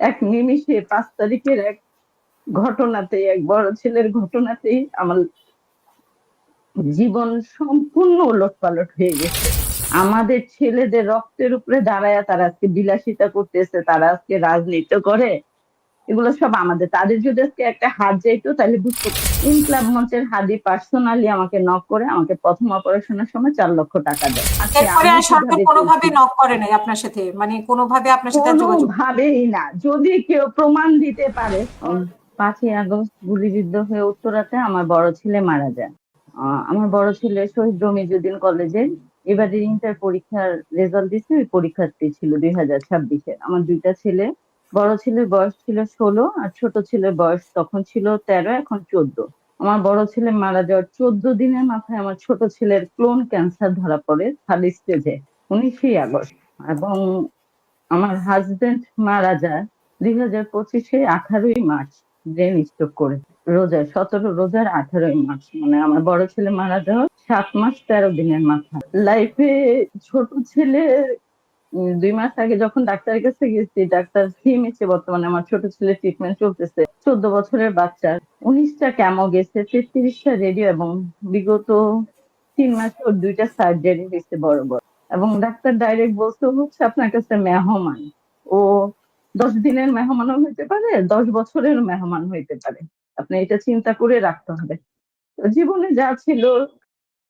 এক নিমিষে 5 তারিখের এক ঘটনাতেই, এক বড় ছেলের ঘটনাতেই আমার জীবন সম্পূর্ণ ওলটপালট হয়ে গেছে। আমাদের ছেলেদের রক্তের উপরে দাঁড়ায় তারা আজকে বিলাসিতা করতেছে, তারা আজকে রাজনীতি করে। এগুলো সব আমাদের, তাদের যদি আজকে একটা হাত যাইতো তাহলে বুঝতো। ইনকলাব মঞ্চের হাদি পার্সোনালি আমাকে নক করে আমাকে প্রথম অপারেশনের সময় 4 লক্ষ টাকা দেয়। আজকে এরপরে আমি আর সরকার কিভাবে চলছি? কোনোভাবে নক করে নাই আপনার সাথে, মানে কোনোভাবে আপনার সাথে আর যোগাযোগ? কোনোভাবেই না। যদি কেউ প্রমাণ দিতে পারে। 5ই আগস্ট গুলিবিদ্ধ হয়ে উত্তরাতে আমার বড় ছেলে মারা যায়। আমার বড় ছেলে শহীদ রমিজউদ্দিন কলেজে এবারে ইন্টার পরীক্ষার রেজাল্ট দিচ্ছে, ওই পরীক্ষার্থী ছিল 2026-এর। আমার 2টা ছেলে, বড় ছেলের বয়স ছিল 16 আর ছোট ছেলের বয়স তখন ছিল 13, এখন 14। আমার বড় ছেলে মারা যাওয়ার 14 দিনের মাথায় আমার ছোট ছেলের ক্লোন ক্যান্সার ধরা পড়ে 3rd স্টেজে, 19ই আগস্ট। এবং আমার হাজবেন্ড মারা যায় 2025-এ 18ই মার্চ, ব্রেন স্ট্রোক করে। রোজার 17 রোজার 18ই মার্চ, মানে আমার বড় ছেলে মারা যাওয়ার 7 মাস 13 দিনের মাথা। লাইফে ছোট ছেলে 2 মাস আগে যখন ডাক্তারের কাছে গেছি, ডাক্তার সিএমএইচে বর্তমানে আমার ছোট ছেলে ট্রিটমেন্ট চলতেছে। 14 বছরের বাচ্চা, 19টা ক্যামো গেছে, 33টা রেডিও, এবং বিগত 3 মাসে ওর 2টা সার্জারি হয়েছে বড় বড়। এবং ডাক্তার ডাইরেক্ট বলছে হচ্ছে আপনার কাছে মেহমান। ও 10 দিনের মেহমানও হইতে পারে, 10 বছরের মেহমান হইতে পারে। আপনি এটা চিন্তা করে রাখতে হবে। তো জীবনে যা ছিল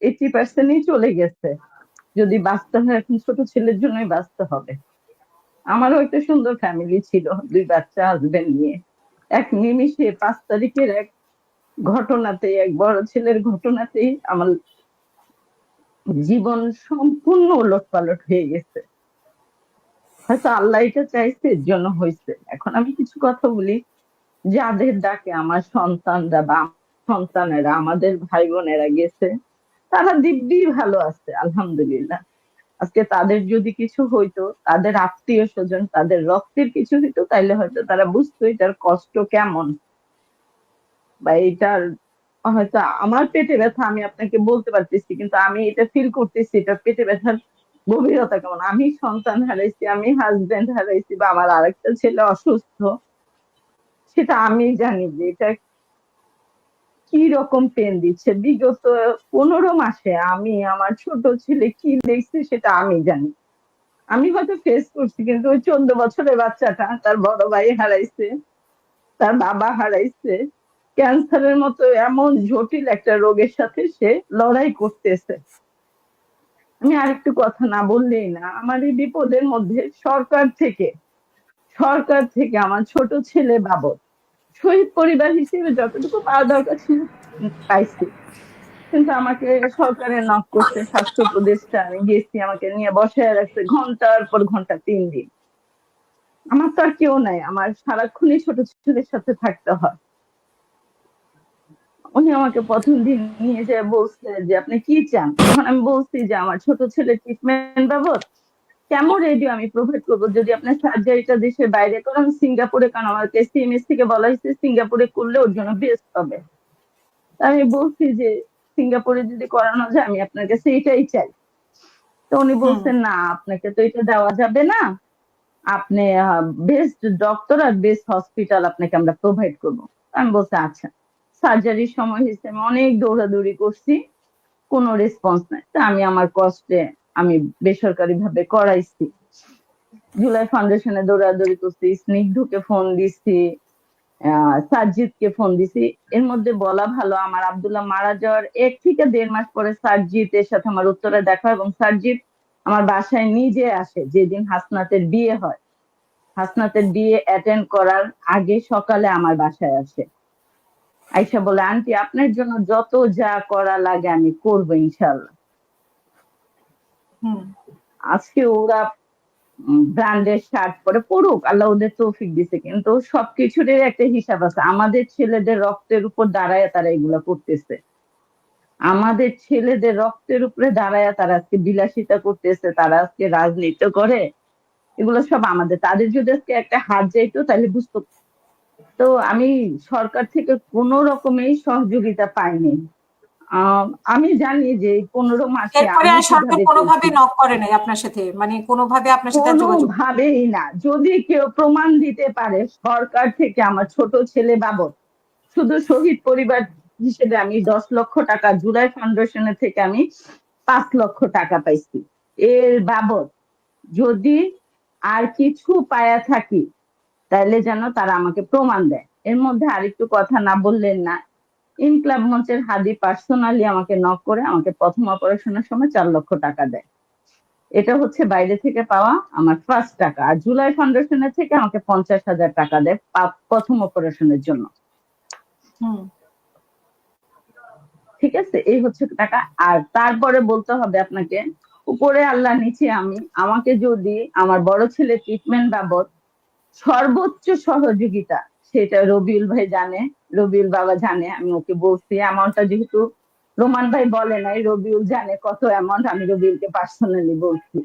80%ই চলে গেছে। যদি বাঁচতে হয় এখন ছোট ছেলের জন্যই বাঁচতে হবে। আমারও একটা সুন্দর ফ্যামিলি ছিল, 2 বাচ্চা, হাজবেন্ড নিয়ে। এক নিমিষে 5 তারিখের এক ঘটনাতেই, এক বড় ছেলের ঘটনাতেই আমার জীবন সম্পূর্ণ ওলটপালট হয়ে গেছে। হয়তো আল্লাহ এটা চাইছে, এর জন্য হয়েছে। এখন আমি কিছু কথা বলি, যাদের ডাকে আমার সন্তানরা বা সন্তানেরা, আমাদের ভাই বোনেরা গেছে, তারা দিব্যি ভালো আছে, আলহামদুলিল্লাহ। আজকে তাদের যদি কিছু হইতো, তাদের আত্মীয় স্বজন, তাদের রক্তের কিছু হইতো, তাইলে হয়তো তারা বুঝতো এটার কষ্ট কেমন, বা এটার হয়তো আমার পেটে ব্যথা আমি আপনাকে বলতে পারতেছি, কিন্তু আমি এটা ফিল করতেছি এটা পেটে ব্যথার গভীরতা কেমন। আমি সন্তান হারাইছি, আমি হাজবেন্ড হারাইছি, বা আমার আরেকটা ছেলে অসুস্থ, সেটা আমি জানি যে এটা কি রকম পেন দিচ্ছে। বিগত 15 মাসে আমি আমার ছোট ছেলে কি দেখছি সেটা আমি জানি। আমি হয়তো ফেস করছি, কিন্তু ওই 14 বছরের বাচ্চাটা তার বড় ভাই হারাইছে, তার বাবা হারাইছে, ক্যান্সারের মতো এমন জটিল একটা রোগের সাথে সে লড়াই করতেছে। আমি আরেকটু কথা না বললেই না। আমার এই বিপদের মধ্যে সরকার থেকে আমার ছোট ছেলে বাবদ শহীদ পরিবার হিসেবে যতটুকু পাওয়া দরকার ছিল পাইছি। কিন্তু আমাকে সরকারে নক করছে, স্বাস্থ্য উপদেষ্টা, আমি গেছি, আমাকে নিয়ে বসায় রাখছে ঘন্টার পর ঘন্টা, 3 দিন। আমার তো আর কেউ নাই, আমার সারাক্ষণই ছোট ছেলের সাথে থাকতে হয়। উনি আমাকে প্রথম দিন নিয়ে যেয়ে বলছে যে আপনি কি চান। তখন আমি বলছি যে আমার ছোট ছেলের ট্রিটমেন্ট বাবদ কেমন রেডিও আমি প্রোভাইড করবো, যদি আপনি সার্জারিটা দেশের বাইরে করেন, সিঙ্গাপুরে, কারণ আমাকে সিএমএস থেকে বলা হয়েছে সিঙ্গাপুরে করলে ওর জন্য বেস্ট হবে। আমি বলছি যে সিঙ্গাপুরে যদি করানো যায় আমি আপনার কাছে এটাই চাই। তো উনি হুম। বলছেন না, আপনাকে তো এটা দেওয়া যাবে না, আপনি বেস্ট ডক্টর আর বেস্ট হসপিটাল আপনাকে আমরা প্রোভাইড করবো। আমি বলছি আচ্ছা। সার্জারির সময় হয়েছে, আমি অনেক দৌড়াদৌড়ি করছি, কোনো রেসপন্স নাই। তা আমি আমার কষ্টে আমি বেসরকারি ভাবে করাইছি। জুলাই ফাউন্ডেশনে দৌড়াদৌড়ি করছি, স্নিগ্ধকে ফোন দিছি, সার্জিৎকে ফোন দিছি। এর মধ্যে বলা ভালো, আমার আব্দুল্লাহ মারা যাওয়ার 1 থেকে 1.5 মাস পরে সার্জিতের সাথে আমার উত্তরে দেখা, এবং সার্জিৎ আমার বাসায় নিজে আসে যেদিন হাসনাতের বিয়ে হয়। হাসনাতের বিয়ে অ্যাটেন্ড করার আগে সকালে আমার বাসায় আসে, আইসা বলে আন্টি আপনার জন্য যত যা করা লাগে আমি করবো ইনশাল্লাহ। হুম। আজকে ওরা ব্র্যান্ডের শার্ট পরে পড়ুক, আল্লাহ ওদের তৌফিক দিছে, কিন্তু সবকিছুরই একটা হিসাব আছে। আমাদের ছেলেদের রক্তের উপর দাঁড়ায় তারা এগুলা করতেছে। আমাদের ছেলেদের রক্তের উপরে দাঁড়ায় তারা আজকে বিলাসিতা করতেছে, তারা আজকে রাজনীতি করে। এগুলো সব আমাদের, তাদের যদি আজকে একটা হাত যাইতো তাহলে বুঝতো। তো আমি সরকার থেকে কোনো রকমেই সহযোগিতা পাইনি। আমি জানি যে এই 15 মাসে এরপরে আমি আর সরকার কিভাবে কোনোভাবে চলছি। নক করে নাই আপনার সাথে, মানে কোনোভাবে আপনার সাথে আর যোগাযোগ? কোনোভাবেই না। যদি কেউ প্রমাণ দিতে পারে সরকার থেকে আমার ছোট ছেলে বাবদ, শুধু শহীদ পরিবার হিসেবে আমি 10 লক্ষ টাকা জুলাই ফাউন্ডেশনের থেকে আমি 5 লক্ষ টাকা পাইছি, এর বাবদ যদি আর কিছু পায়া থাকি তাহলে যেন তারা আমাকে প্রমাণ দেয়। এর মধ্যে আরেকটু কথা না বললেন না, ইনকলাব মঞ্চের হাদি পার্সোনালি আমাকে নক করে আমাকে প্রথম অপারেশনের সময় 4 লক্ষ টাকা দেয়। এটা হচ্ছে বাইরে থেকে পাওয়া আমার ফার্স্ট টাকা। আর জুলাই ফাউন্ডেশনের থেকে আমাকে 50,000 টাকা দেয় প্রথম অপারেশনের জন্য। হুম। ঠিক আছে, এই হচ্ছে টাকা। আর তারপরে বলতে হবে আপনাকে, উপরে আল্লাহ নিচে আমি, আমাকে যদি আমার বড় ছেলে ট্রিটমেন্ট বাবদ সর্বোচ্চ সহযোগিতা, সেটা রবিউল ভাই জানে, রবিউল বাবা জানে, আমি ওকে বলছি অ্যামাউন্টটা, যেহেতু রোমান ভাই বলে নাই, রবিউল জানে কত অ্যামাউন্ট, আমি রবিউলকে পার্সোনালি বলছি।